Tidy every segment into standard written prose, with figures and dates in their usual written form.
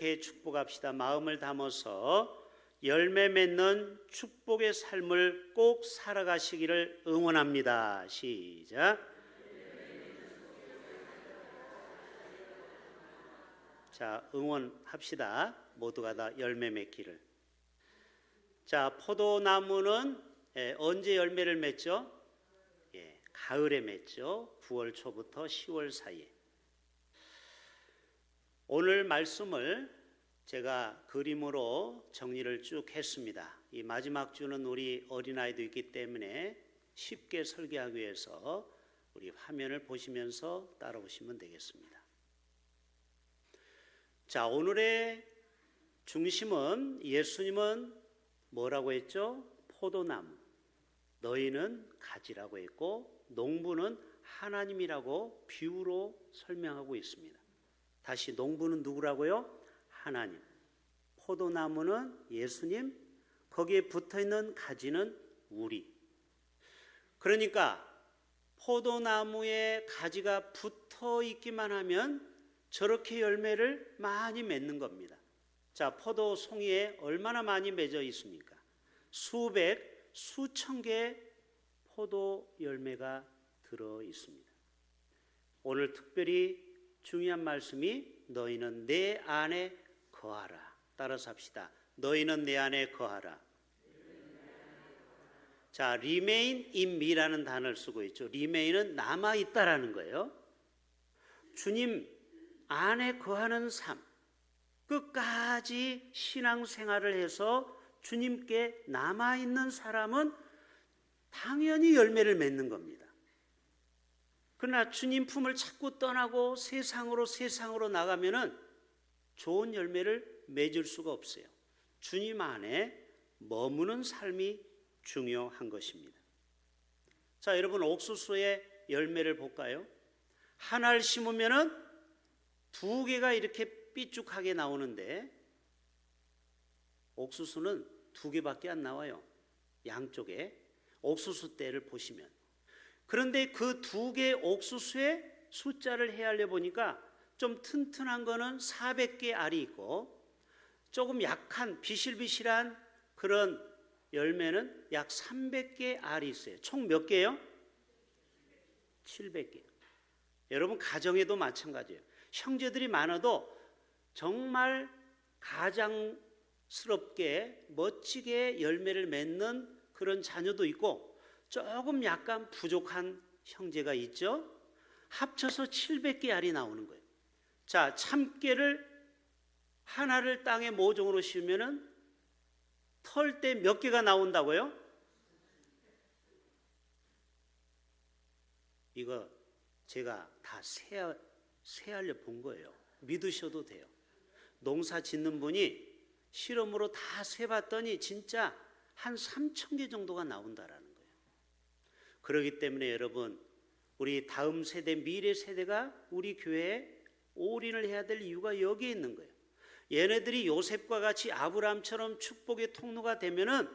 축복합시다. 마음을 담아서 열매 맺는 축복의 삶을 꼭 살아가시기를 응원합니다. 시작. 자, 응원합시다. 모두가 다 열매 맺기를. 자, 포도나무는 언제 열매를 맺죠? 가을에 맺죠. 9월 초부터 10월 사이에. 오늘 말씀을 제가 그림으로 정리를 쭉 했습니다. 이 마지막 주는 우리 어린아이도 있기 때문에 쉽게 설계하기 위해서 우리 화면을 보시면서 따라오시면 되겠습니다. 자, 오늘의 중심은 예수님은 뭐라고 했죠? 포도나무, 너희는 가지라고 했고 농부는 하나님이라고 비유로 설명하고 있습니다. 다시, 농부는 누구라고요? 하나님. 포도나무는 예수님, 거기에 붙어있는 가지는 우리. 그러니까 포도나무에 가지가 붙어 있기만 하면 저렇게 열매를 많이 맺는 겁니다. 자, 포도 송이에 얼마나 많이 맺어 있습니까? 수백, 수천 개의 포도 열매가 들어 있습니다. 오늘 특별히 중요한 말씀이 너희는 내 안에 거하라. 따라서 합시다. 너희는 내 안에 거하라. 자, remain in me라는 단어를 쓰고 있죠. remain은 남아있다라는 거예요. 주님 안에 거하는 삶, 끝까지 신앙생활을 해서 주님께 남아있는 사람은 당연히 열매를 맺는 겁니다. 그러나 주님 품을 자꾸 떠나고 세상으로 나가면은 좋은 열매를 맺을 수가 없어요. 주님 안에 머무는 삶이 중요한 것입니다. 자, 여러분, 옥수수의 열매를 볼까요? 하나를 심으면은 두 개가 이렇게 삐죽하게 나오는데 옥수수는 두 개밖에 안 나와요. 양쪽에 옥수수 떼를 보시면. 그런데 그 두 개의 옥수수의 숫자를 헤아려 보니까 좀 튼튼한 거는 400개 알이 있고 조금 약한 비실비실한 그런 열매는 약 300개 알이 있어요. 총 몇 개요? 700개. 여러분, 가정에도 마찬가지예요. 형제들이 많아도 정말 가장스럽게 멋지게 열매를 맺는 그런 자녀도 있고 조금 약간 부족한 형제가 있죠. 합쳐서 700개 알이 나오는 거예요. 자, 참깨를 하나를 땅에 모종으로 심으면은 털 때 몇 개가 나온다고요? 이거 제가 다 세알려 본 거예요. 믿으셔도 돼요. 농사 짓는 분이 실험으로 다 세봤더니 진짜 한 3,000개 정도가 나온다라는 거예요. 그렇기 때문에 여러분, 우리 다음 세대, 미래 세대가 우리 교회에 올인을 해야 될 이유가 여기에 있는 거예요. 얘네들이 요셉과 같이 아브라함처럼 축복의 통로가 되면은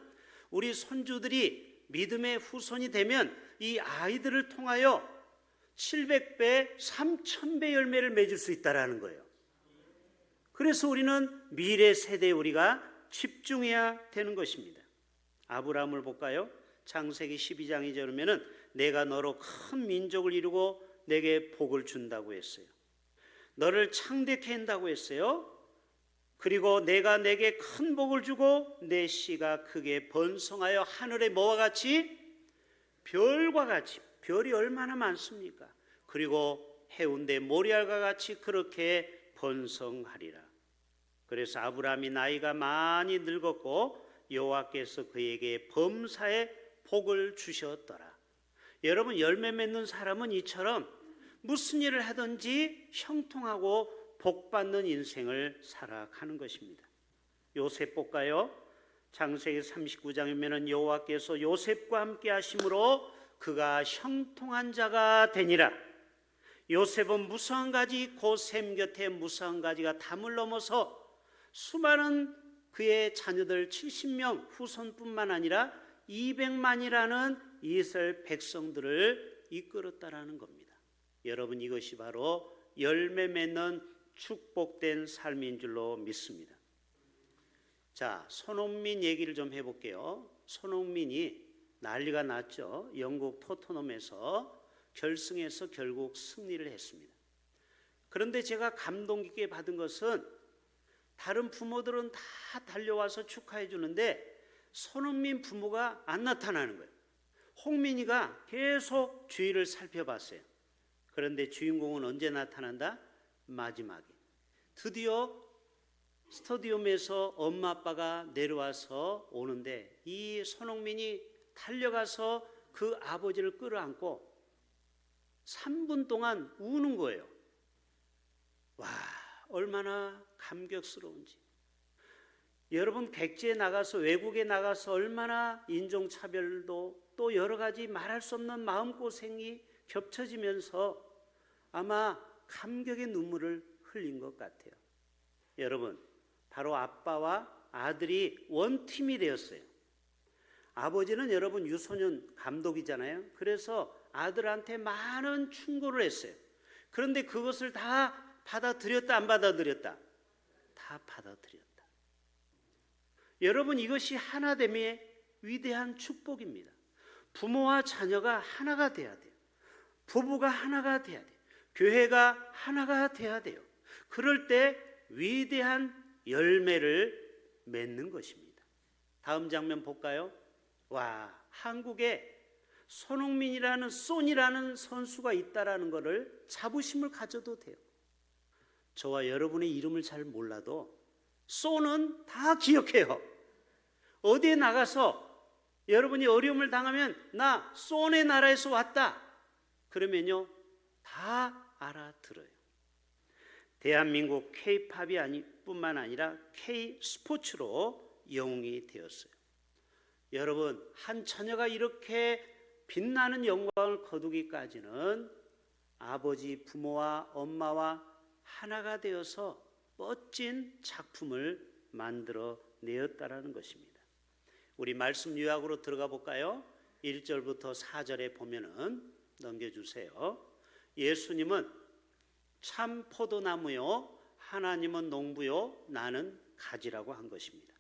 우리 손주들이 믿음의 후손이 되면 이 아이들을 통하여 700배, 3000배 열매를 맺을 수 있다라는 거예요. 그래서 우리는 미래 세대에 우리가 집중해야 되는 것입니다. 아브라함을 볼까요? 창세기 12장 2절에 보면은 내가 너로 큰 민족을 이루고 내게 복을 준다고 했어요. 너를 창대케 한다고 했어요. 그리고 내가 내게 큰 복을 주고 내 씨가 크게 번성하여 하늘의 뭐와 같이? 별과 같이. 별이 얼마나 많습니까? 그리고 해운대 모리알과 같이 그렇게 번성하리라. 그래서 아브라함이 나이가 많이 늙었고 여호와께서 그에게 범사에 복을 주셨더라. 여러분, 열매 맺는 사람은 이처럼 무슨 일을 하든지 형통하고 복받는 인생을 살아가는 것입니다. 요셉 볼까요? 창세기 39장이면 여호와께서 요셉과 함께 하심으로 그가 형통한 자가 되니라. 요셉은 무성한 가지 곧 샘 곁에 무성한 가지가 담을 넘어서 수많은 그의 자녀들 70명 후손뿐만 아니라 200만이라는 이스라엘 백성들을 이끌었다라는 겁니다. 여러분, 이것이 바로 열매 맺는 축복된 삶인 줄로 믿습니다. 자, 손흥민 얘기를 좀 해볼게요. 손흥민이 난리가 났죠. 영국 토트넘에서 결승에서 결국 승리를 했습니다. 그런데 제가 감동 깊게 받은 것은 다른 부모들은 다 달려와서 축하해 주는데 손흥민 부모가 안 나타나는 거예요. 홍민이가 계속 주위를 살펴봤어요. 그런데 주인공은 언제 나타난다? 마지막에. 드디어 스타디움에서 엄마 아빠가 내려와서 오는데 이 손흥민이 달려가서 그 아버지를 끌어안고 3분 동안 우는 거예요. 와, 얼마나 감격스러운지. 여러분, 백지에 나가서 외국에 나가서 얼마나 인종차별도 또 여러 가지 말할 수 없는 마음고생이 겹쳐지면서 아마 감격의 눈물을 흘린 것 같아요. 여러분, 바로 아빠와 아들이 원팀이 되었어요. 아버지는 여러분 유소년 감독이잖아요. 그래서 아들한테 많은 충고를 했어요. 그런데 그것을 다 받아들였다, 안 받아들였다? 다 받아들였다. 여러분, 이것이 하나됨의 위대한 축복입니다. 부모와 자녀가 하나가 돼야 돼요. 부부가 하나가 돼야 돼요. 교회가 하나가 돼야 돼요. 그럴 때 위대한 열매를 맺는 것입니다. 다음 장면 볼까요? 와, 한국에 손흥민이라는 손이라는 선수가 있다라는 것을 자부심을 가져도 돼요. 저와 여러분의 이름을 잘 몰라도 손은 다 기억해요. 어디에 나가서 여러분이 어려움을 당하면 나 손의 나라에서 왔다 그러면요 다 알아들어요. 대한민국 K-팝이 뿐만 아니라 K-스포츠로 영웅이 되었어요. 여러분, 한 처녀가 이렇게 빛나는 영광을 거두기까지는 아버지, 부모와 엄마와 하나가 되어서 멋진 작품을 만들어 내었다라는 것입니다. 우리 말씀 요약으로 들어가 볼까요? 1절부터 4절에 보면은 넘겨주세요. 예수님은 참 포도나무요, 하나님은 농부요, 나는 가지라고 한 것입니다.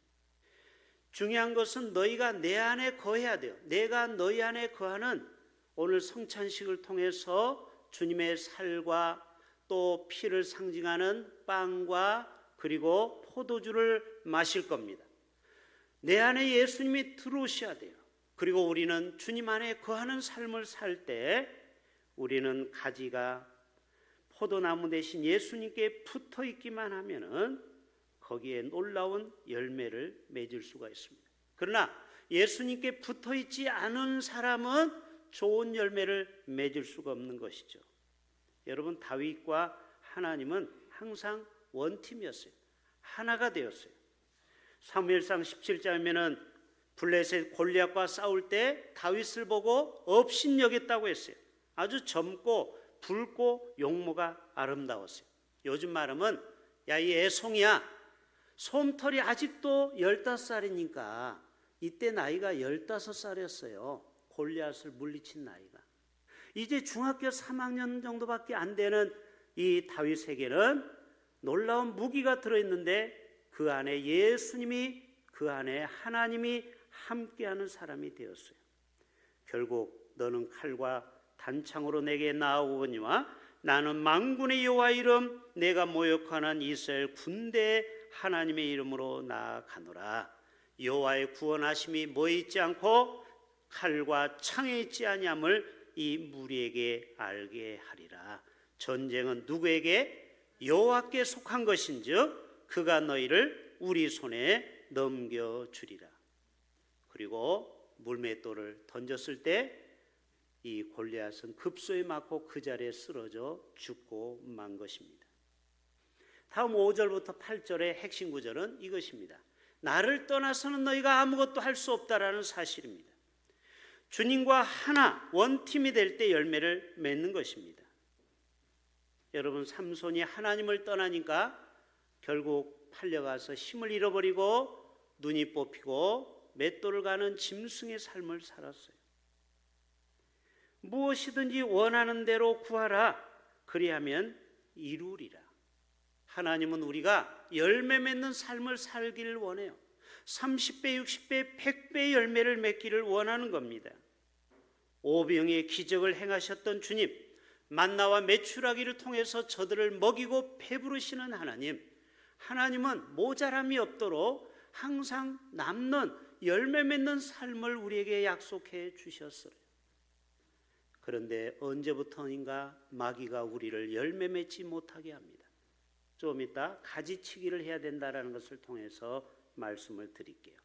중요한 것은 너희가 내 안에 거해야 돼요. 내가 너희 안에 거하는 오늘 성찬식을 통해서 주님의 살과 또 피를 상징하는 빵과 그리고 포도주를 마실 겁니다. 내 안에 예수님이 들어오셔야 돼요. 그리고 우리는 주님 안에 거하는 삶을 살 때 우리는 가지가 포도나무 대신 예수님께 붙어 있기만 하면은 거기에 놀라운 열매를 맺을 수가 있습니다. 그러나 예수님께 붙어 있지 않은 사람은 좋은 열매를 맺을 수가 없는 것이죠. 여러분, 다윗과 하나님은 항상 원팀이었어요. 하나가 되었어요. 사무엘상 17장에는 블레셋 골리앗과 싸울 때 다윗을 보고 업신여겼다고 했어요. 아주 젊고 붉고 용모가 아름다웠어요. 요즘 말하면 야, 이 애송이야, 솜털이 아직도 15살이니까 이때 나이가 15살이었어요. 골리앗을 물리친 나이가. 이제 중학교 3학년 정도밖에 안 되는 이 다윗에게는 놀라운 무기가 들어있는데 그 안에 예수님이, 그 안에 하나님이 함께하는 사람이 되었어요. 결국 너는 칼과 단창으로 내게 나아오거니와 나는 만군의 여호와 이름 내가 모욕하는 이스라엘 군대의 하나님의 이름으로 나아가노라. 여호와의 구원하심이 뭐에 있지 않고 칼과 창에 있지 아니함을 이 무리에게 알게 하리라. 전쟁은 누구에게? 여호와께 속한 것인즉 그가 너희를 우리 손에 넘겨주리라. 그리고 물맷돌을 던졌을 때 이 골리앗은 급소에 맞고 그 자리에 쓰러져 죽고 만 것입니다. 다음 5절부터 8절의 핵심 구절은 이것입니다. 나를 떠나서는 너희가 아무것도 할 수 없다라는 사실입니다. 주님과 하나 원팀이 될 때 열매를 맺는 것입니다. 여러분, 삼손이 하나님을 떠나니까 결국 팔려가서 힘을 잃어버리고 눈이 뽑히고 맷돌을 가는 짐승의 삶을 살았어요. 무엇이든지 원하는 대로 구하라, 그리하면 이루리라. 하나님은 우리가 열매 맺는 삶을 살기를 원해요. 30배, 60배, 100배의 열매를 맺기를 원하는 겁니다. 오병이의 기적을 행하셨던 주님, 만나와 메추라기를 통해서 저들을 먹이고 배부르시는 하나님, 하나님은 모자람이 없도록 항상 남는 열매 맺는 삶을 우리에게 약속해 주셨어요. 그런데 언제부터인가 마귀가 우리를 열매 맺지 못하게 합니다. 좀 이따 가지치기를 해야 된다는 것을 통해서 말씀을 드릴게요.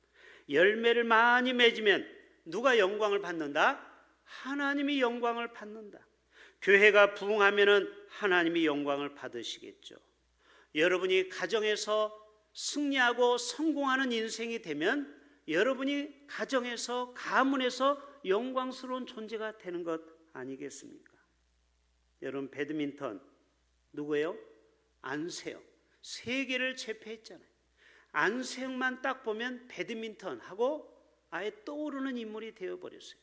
열매를 많이 맺으면 누가 영광을 받는다? 하나님이 영광을 받는다. 교회가 부흥하면은 하나님이 영광을 받으시겠죠. 여러분이 가정에서 승리하고 성공하는 인생이 되면 여러분이 가정에서 가문에서 영광스러운 존재가 되는 것 아니겠습니까? 여러분 배드민턴 누구예요? 안세영. 세계를 제패했잖아요. 안세영만 딱 보면 배드민턴하고 아예 떠오르는 인물이 되어버렸어요.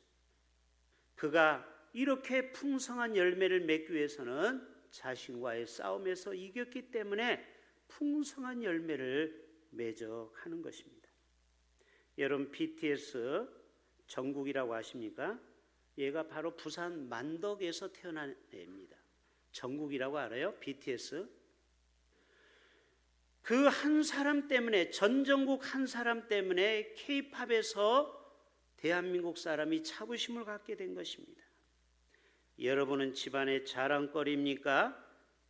그가 이렇게 풍성한 열매를 맺기 위해서는 자신과의 싸움에서 이겼기 때문에 풍성한 열매를 맺어 가는 것입니다. 여러분 BTS 정국이라고 아십니까? 얘가 바로 부산 만덕에서 태어난 애입니다. 정국이라고 알아요? BTS. 그 한 사람 때문에, 전정국 한 사람 때문에 K-팝에서 대한민국 사람이 자부심을 갖게 된 것입니다. 여러분은 집안의 자랑거리입니까?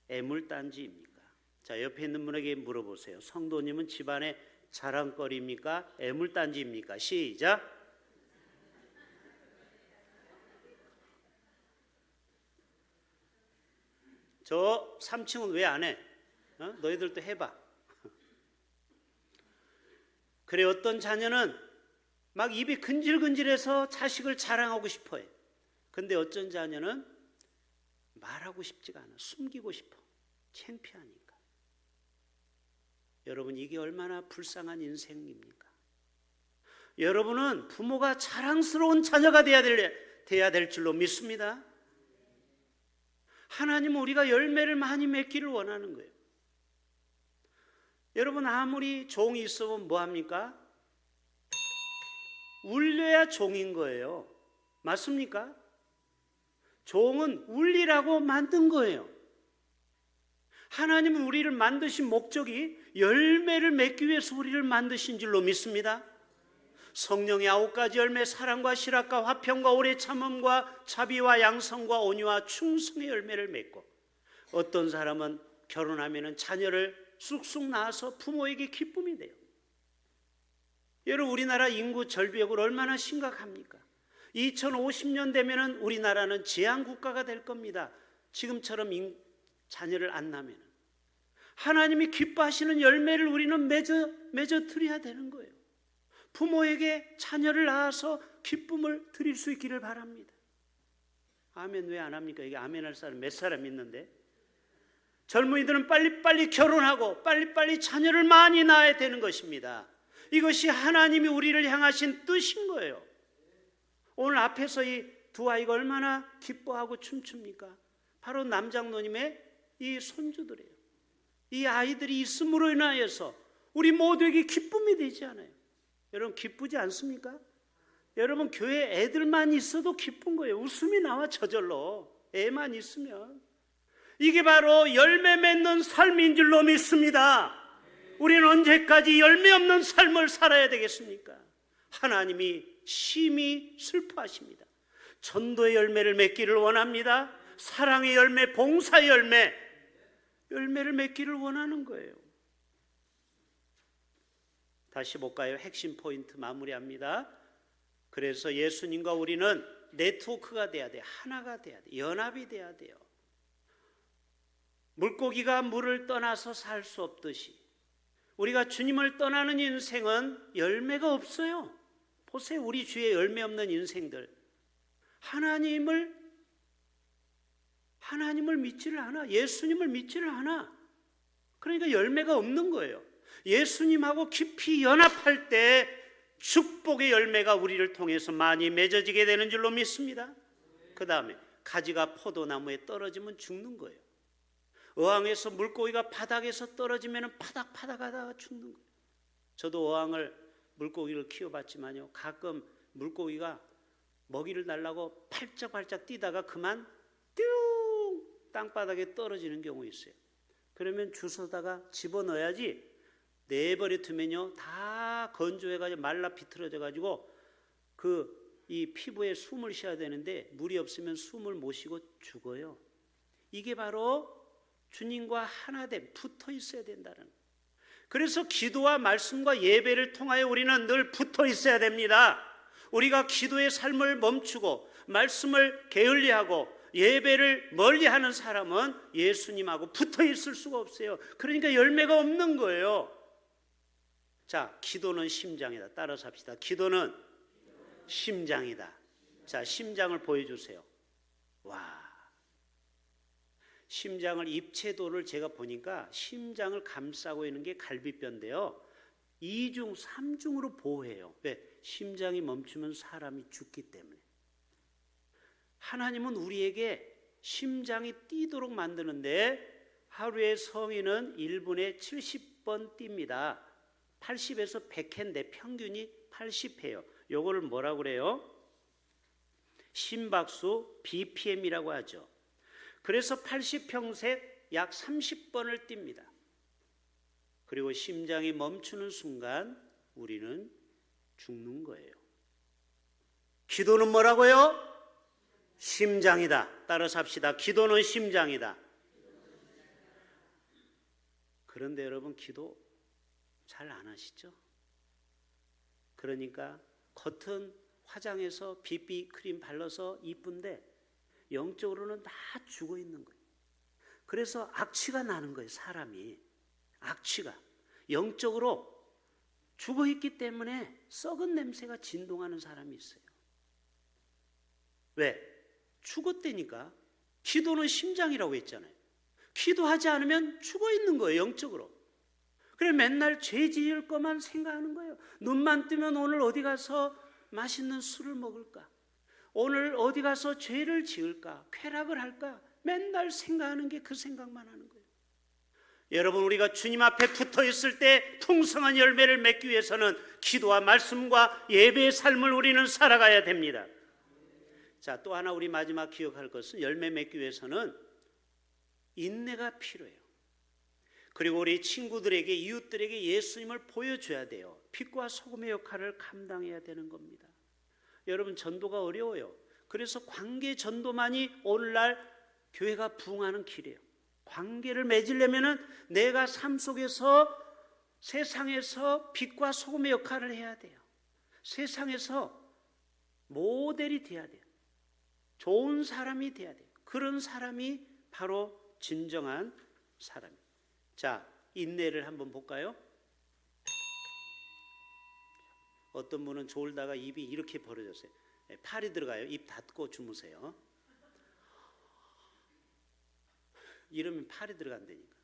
애물단지입니까? 자, 옆에 있는 분에게 물어보세요. 성도님은 집안의 자랑거리입니까? 애물단지입니까? 시작. 저 3층은 왜 안 해? 너희들도 해봐. 그래, 어떤 자녀는 막 입이 근질근질해서 자식을 자랑하고 싶어해. 근데 어떤 자녀는 말하고 싶지가 않아. 숨기고 싶어. 창피하니까. 여러분, 이게 얼마나 불쌍한 인생입니까? 여러분은 부모가 자랑스러운 자녀가 돼야 될 줄로 믿습니다. 하나님은 우리가 열매를 많이 맺기를 원하는 거예요. 여러분, 아무리 종이 있으면 뭐합니까? 울려야 종인 거예요. 맞습니까? 종은 울리라고 만든 거예요. 하나님은 우리를 만드신 목적이 열매를 맺기 위해서 우리를 만드신 줄로 믿습니다. 성령의 9가지 열매, 사랑과 실학과 화평과 오래 참음과 자비와 양성과 온유와 충성의 열매를 맺고, 어떤 사람은 결혼하면 자녀를 쑥쑥 낳아서 부모에게 기쁨이 돼요. 여러분, 우리나라 인구 절벽을 얼마나 심각합니까? 2050년 되면 우리나라는 제한국가가 될 겁니다. 지금처럼 자녀를 안 낳으면. 하나님이 기뻐하시는 열매를 우리는 맺어 드려야 되는 거예요. 부모에게 자녀를 낳아서 기쁨을 드릴 수 있기를 바랍니다. 아멘 왜 안 합니까? 이게 아멘 할 사람 몇 사람 있는데? 젊은이들은 빨리빨리 결혼하고 빨리빨리 자녀를 많이 낳아야 되는 것입니다. 이것이 하나님이 우리를 향하신 뜻인 거예요. 오늘 앞에서 이 두 아이가 얼마나 기뻐하고 춤춥니까? 바로 남장로님의 이 손주들이에요. 이 아이들이 있음으로 인하여서 우리 모두에게 기쁨이 되지 않아요? 여러분 기쁘지 않습니까? 여러분 교회 애들만 있어도 기쁜 거예요. 웃음이 나와 저절로. 애만 있으면. 이게 바로 열매 맺는 삶인 줄로 믿습니다. 우리는 언제까지 열매 없는 삶을 살아야 되겠습니까? 하나님이 심히 슬퍼하십니다. 전도의 열매를 맺기를 원합니다. 사랑의 열매, 봉사의 열매를 맺기를 원하는 거예요. 다시 볼까요? 핵심 포인트 마무리합니다. 그래서 예수님과 우리는 네트워크가 돼야 돼요. 하나가 돼야 돼요. 연합이 돼야 돼요. 물고기가 물을 떠나서 살 수 없듯이 우리가 주님을 떠나는 인생은 열매가 없어요. 보세요. 우리 주위에 열매 없는 인생들. 하나님을 믿지를 않아. 예수님을 믿지를 않아. 그러니까 열매가 없는 거예요. 예수님하고 깊이 연합할 때 축복의 열매가 우리를 통해서 많이 맺어지게 되는 줄로 믿습니다. 그 다음에 가지가 포도나무에 떨어지면 죽는 거예요. 어항에서 물고기가 바닥에서 떨어지면 파닥파닥 하다가 죽는 거예요. 저도 어항을 물고기를 키워봤지만요, 가끔 물고기가 먹이를 달라고 팔짝팔짝 뛰다가 그만 띵 땅바닥에 떨어지는 경우 있어요. 그러면 주워다가 집어넣어야지, 내버려 두면요 다 건조해가지고 말라 비틀어져가지고 이 피부에 숨을 쉬어야 되는데 물이 없으면 숨을 못 쉬고 죽어요. 이게 바로 주님과 하나됨, 붙어 있어야 된다는 거예요. 그래서 기도와 말씀과 예배를 통하여 우리는 늘 붙어 있어야 됩니다. 우리가 기도의 삶을 멈추고 말씀을 게을리하고 예배를 멀리하는 사람은 예수님하고 붙어 있을 수가 없어요. 그러니까 열매가 없는 거예요. 자, 기도는 심장이다. 따라서 합시다. 기도는 심장이다. 자, 심장을 보여주세요. 와, 심장을, 입체도를 제가 보니까 심장을 감싸고 있는 게 갈비뼈인데요, 2중, 3중으로 보호해요. 왜? 심장이 멈추면 사람이 죽기 때문에. 하나님은 우리에게 심장이 뛰도록 만드는데 하루에 성인은 1분에 70번 뜁니다. 80에서 100회인데 평균이 80회예요. 요거를 뭐라고 그래요? 심박수 BPM이라고 하죠. 그래서 80평생 약 30번을 뜁니다. 그리고 심장이 멈추는 순간 우리는 죽는 거예요. 기도는 뭐라고요? 심장이다. 따라서 합시다. 기도는 심장이다. 그런데 여러분, 기도 잘 안 하시죠? 그러니까 겉은 화장해서 BB크림 발라서 이쁜데 영적으로는 다 죽어 있는 거예요. 그래서 악취가 나는 거예요. 사람이 악취가 영적으로 죽어 있기 때문에 썩은 냄새가 진동하는 사람이 있어요. 왜? 죽었다니까. 기도는 심장이라고 했잖아요. 기도하지 않으면 죽어 있는 거예요. 영적으로. 그래 맨날 죄 지을 것만 생각하는 거예요. 눈만 뜨면 오늘 어디 가서 맛있는 술을 먹을까? 오늘 어디 가서 죄를 지을까? 쾌락을 할까? 맨날 생각하는 게 그 생각만 하는 거예요. 여러분, 우리가 주님 앞에 붙어 있을 때 풍성한 열매를 맺기 위해서는 기도와 말씀과 예배의 삶을 우리는 살아가야 됩니다. 자, 또 하나 우리 마지막 기억할 것은, 열매 맺기 위해서는 인내가 필요해요. 그리고 우리 친구들에게, 이웃들에게 예수님을 보여줘야 돼요. 빛과 소금의 역할을 감당해야 되는 겁니다. 여러분, 전도가 어려워요. 그래서 관계 전도만이 오늘날 교회가 부흥하는 길이에요. 관계를 맺으려면은 내가 삶 속에서, 세상에서 빛과 소금의 역할을 해야 돼요. 세상에서 모델이 돼야 돼요. 좋은 사람이 돼야 돼요. 그런 사람이 바로 진정한 사람이에요. 자, 인내를 한번 볼까요? 어떤 분은 졸다가 입이 이렇게 벌어졌어요. 팔이 들어가요. 입 닫고 주무세요. 이러면 팔이 들어간다니까.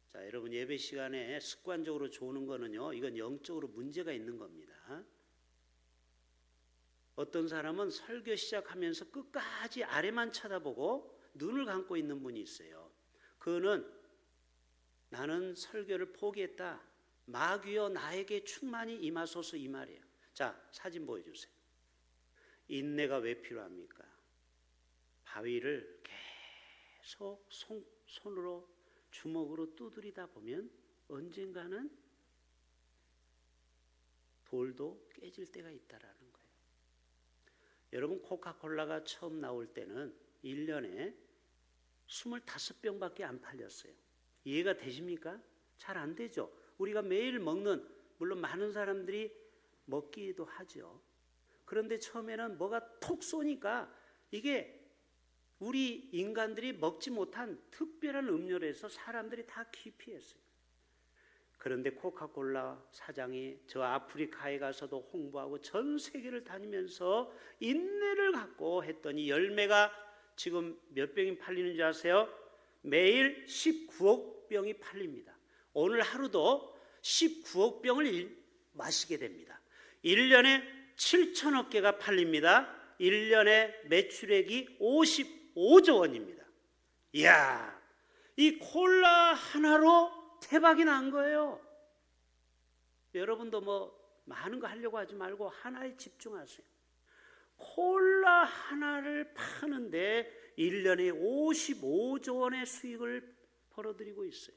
자, 여러분, 예배 시간에 습관적으로 조는 거는요, 이건 영적으로 문제가 있는 겁니다. 어떤 사람은 설교 시작하면서 끝까지 아래만 쳐다보고 눈을 감고 있는 분이 있어요. 그거는 나는 설교를 포기했다, 마귀여 나에게 충만히 임하소서, 이 말이에요. 자, 사진 보여주세요. 인내가 왜 필요합니까? 바위를 계속 손으로, 주먹으로 두드리다 보면 언젠가는 돌도 깨질 때가 있다라는 거예요. 여러분, 코카콜라가 처음 나올 때는 1년에 25병밖에 안 팔렸어요. 이해가 되십니까? 잘 안 되죠. 우리가 매일 먹는, 물론 많은 사람들이 먹기도 하죠. 그런데 처음에는 뭐가 톡 쏘니까 이게 우리 인간들이 먹지 못한 특별한 음료로 해서 사람들이 다 기피했어요. 그런데 코카콜라 사장이 저 아프리카에 가서도 홍보하고 전 세계를 다니면서 인내를 갖고 했더니 열매가 지금 몇 병이 팔리는 줄 아세요? 매일 19억 병이 팔립니다. 오늘 하루도 19억 병을 마시게 됩니다. 1년에 7천억 개가 팔립니다. 1년에 매출액이 55조 원입니다. 이야, 이 콜라 하나로 대박이 난 거예요. 여러분도 뭐 많은 거 하려고 하지 말고 하나에 집중하세요. 콜라 하나를 파는데 1년에 55조 원의 수익을 벌어들이고 있어요.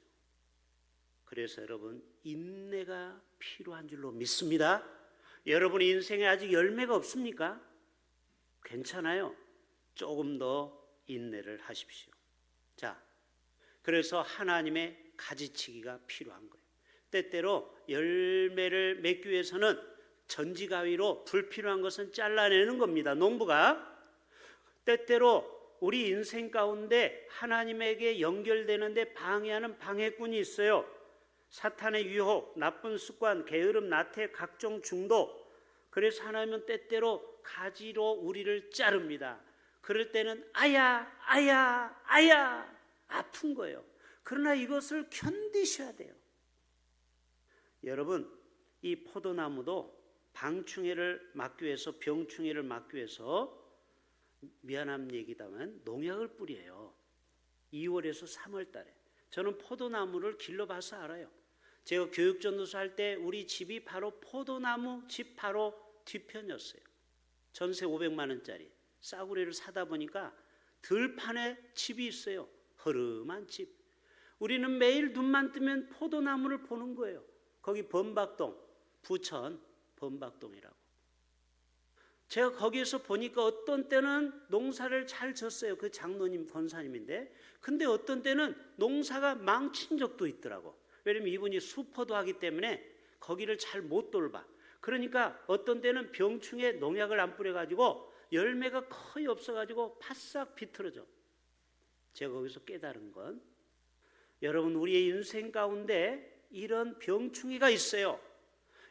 그래서 여러분, 인내가 필요한 줄로 믿습니다. 여러분 인생에 아직 열매가 없습니까? 괜찮아요. 조금 더 인내를 하십시오. 자, 그래서 하나님의 가지치기가 필요한 거예요. 때때로 열매를 맺기 위해서는 전지가위로 불필요한 것은 잘라내는 겁니다. 농부가. 때때로 우리 인생 가운데 하나님에게 연결되는데 방해하는 방해꾼이 있어요. 사탄의 유혹, 나쁜 습관, 게으름, 나태, 각종 중독. 그래서 하나님은 때때로 가지로 우리를 자릅니다. 그럴 때는 아야 아픈 거예요. 그러나 이것을 견디셔야 돼요. 여러분, 이 포도나무도 방충해를 막기 위해서, 병충해를 막기 위해서, 미안한 얘기다만 농약을 뿌려요. 2월에서 3월 달에. 저는 포도나무를 길러봐서 알아요. 제가 교육전도사 할 때 우리 집이 바로 포도나무 집 바로 뒤편이었어요. 전세 500만 원짜리 싸구려를 사다 보니까 들판에 집이 있어요. 허름한 집. 우리는 매일 눈만 뜨면 포도나무를 보는 거예요. 거기 범박동, 부천 범박동이라고. 제가 거기에서 보니까 어떤 때는 농사를 잘 졌어요. 그 장로님, 권사님인데. 근데 어떤 때는 농사가 망친 적도 있더라고. 왜냐면 이분이 수포도 하기 때문에 거기를 잘 못 돌봐. 그러니까 어떤 때는 병충해 농약을 안 뿌려가지고 열매가 거의 없어가지고 바싹 비틀어져. 제가 거기서 깨달은 건, 여러분, 우리의 인생 가운데 이런 병충해가 있어요.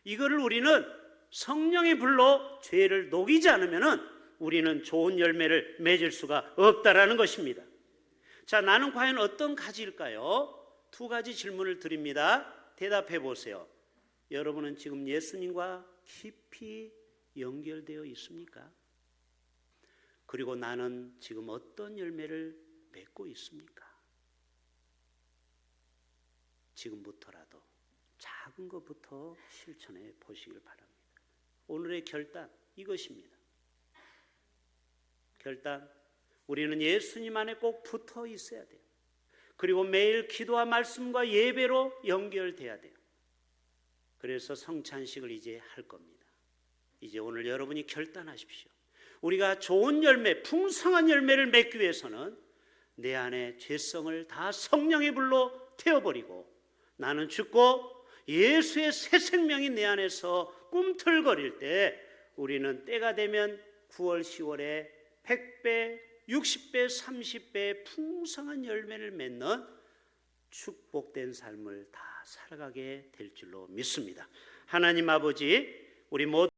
이거를 우리는 성령의 불로 죄를 녹이지 않으면 우리는 좋은 열매를 맺을 수가 없다라는 것입니다. 자, 나는 과연 어떤 가지일까요? 두 가지 질문을 드립니다. 대답해 보세요. 여러분은 지금 예수님과 깊이 연결되어 있습니까? 그리고 나는 지금 어떤 열매를 맺고 있습니까? 지금부터라도 작은 것부터 실천해 보시길 바랍니다. 오늘의 결단, 이것입니다. 결단, 우리는 예수님 안에 꼭 붙어 있어야 돼요. 그리고 매일 기도와 말씀과 예배로 연결돼야 돼요. 그래서 성찬식을 이제 할 겁니다. 이제 오늘 여러분이 결단하십시오. 우리가 좋은 열매, 풍성한 열매를 맺기 위해서는 내 안에 죄성을 다 성령의 불로 태워버리고, 나는 죽고 예수의 새 생명이 내 안에서 꿈틀거릴 때, 우리는 때가 되면 9월, 10월에 100배, 60배, 30배 풍성한 열매를 맺는 축복된 삶을 다 살아가게 될 줄로 믿습니다. 하나님 아버지, 우리 모두